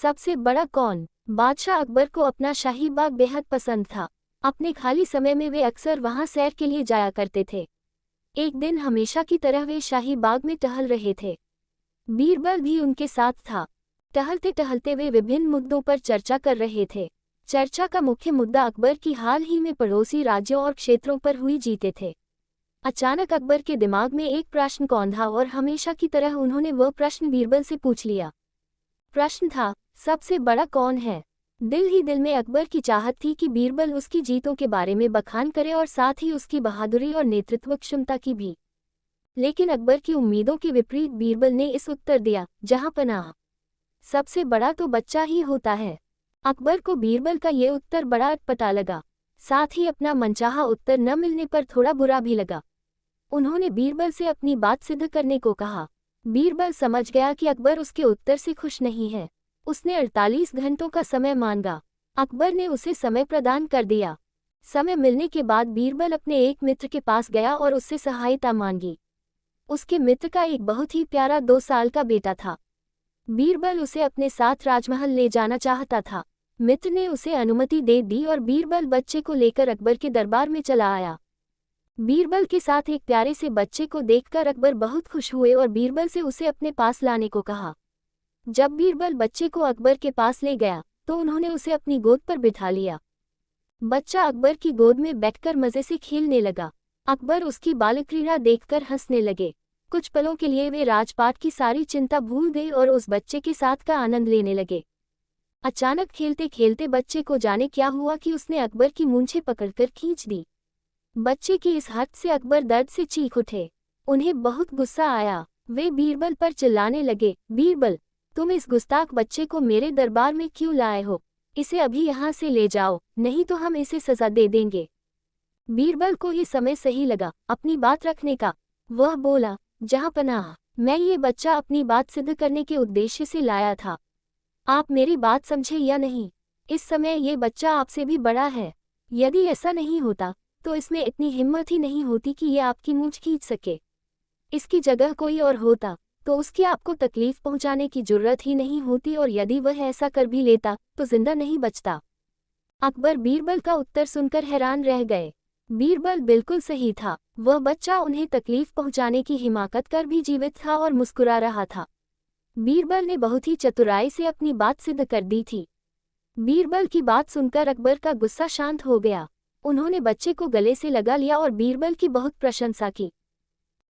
सबसे बड़ा कौन? बादशाह अकबर को अपना शाही बाग बेहद पसंद था। अपने खाली समय में वे अक्सर वहां सैर के लिए जाया करते थे। एक दिन हमेशा की तरह वे शाही बाग में टहल रहे थे। बीरबल भी उनके साथ था। टहलते टहलते वे विभिन्न मुद्दों पर चर्चा कर रहे थे। चर्चा का मुख्य मुद्दा अकबर की हाल ही में पड़ोसी राज्यों और क्षेत्रों पर हुई जीतें थे। अचानक अकबर के दिमाग में एक प्रश्न कौंधा और हमेशा की तरह उन्होंने वह प्रश्न बीरबल से पूछ लिया। प्रश्न था, सबसे बड़ा कौन है? दिल ही दिल में अकबर की चाहत थी कि बीरबल उसकी जीतों के बारे में बखान करे और साथ ही उसकी बहादुरी और नेतृत्व क्षमता की भी। लेकिन अकबर की उम्मीदों के विपरीत बीरबल ने इस उत्तर दिया, जहां पनाह। सबसे बड़ा तो बच्चा ही होता है। अकबर को बीरबल का ये उत्तर बड़ा अटपटा लगा। साथ ही अपना मनचाहा उत्तर न मिलने पर थोड़ा बुरा भी लगा। उन्होंने बीरबल से अपनी बात सिद्ध करने को कहा। बीरबल समझ गया कि अकबर उसके उत्तर से खुश नहीं है। उसने 48 घंटों का समय मांगा। अकबर ने उसे समय प्रदान कर दिया। समय मिलने के बाद बीरबल अपने एक मित्र के पास गया और उससे सहायता मांगी। उसके मित्र का एक बहुत ही प्यारा 2 साल का बेटा था। बीरबल उसे अपने साथ राजमहल ले जाना चाहता था। मित्र ने उसे अनुमति दे दी और बीरबल बच्चे को लेकर अकबर के दरबार में चला आया। बीरबल के साथ एक प्यारे से बच्चे को देखकर अकबर बहुत खुश हुए और बीरबल से उसे अपने पास लाने को कहा। जब बीरबल बच्चे को अकबर के पास ले गया तो उन्होंने उसे अपनी गोद पर बिठा लिया। बच्चा अकबर की गोद में बैठकर मजे से खेलने लगा। अकबर उसकी बालक्रीड़ा देखकर हंसने लगे। कुछ पलों के लिए वे राजपाट की सारी चिंता भूल गए और उस बच्चे के साथ का आनंद लेने लगे। अचानक खेलते खेलते बच्चे को जाने क्या हुआ कि उसने अकबर की मूंछें पकड़कर खींच दी। बच्चे की इस हरकत से अकबर दर्द से चीख उठे। उन्हें बहुत गुस्सा आया। वे बीरबल पर चिल्लाने लगे, बीरबल, तुम इस गुस्ताख बच्चे को मेरे दरबार में क्यों लाए हो? इसे अभी यहाँ से ले जाओ, नहीं तो हम इसे सजा दे देंगे। बीरबल को ये समय सही लगा अपनी बात रखने का। वह बोला, जहाँ पनाह, मैं ये बच्चा अपनी बात सिद्ध करने के उद्देश्य से लाया था। आप मेरी बात समझे या नहीं? इस समय ये बच्चा आपसे भी बड़ा है। यदि ऐसा नहीं होता तो इसमें इतनी हिम्मत ही नहीं होती कि ये आपकी मूंछ खींच सके। इसकी जगह कोई और होता तो उसकी आपको तकलीफ पहुंचाने की जरूरत ही नहीं होती और यदि वह ऐसा कर भी लेता तो जिंदा नहीं बचता। अकबर बीरबल का उत्तर सुनकर हैरान रह गए। बीरबल बिल्कुल सही था। वह बच्चा उन्हें तकलीफ पहुंचाने की हिमाकत कर भी जीवित था और मुस्कुरा रहा था। बीरबल ने बहुत ही चतुराई से अपनी बात सिद्ध कर दी थी। बीरबल की बात सुनकर अकबर का गुस्सा शांत हो गया। उन्होंने बच्चे को गले से लगा लिया और बीरबल की बहुत प्रशंसा की।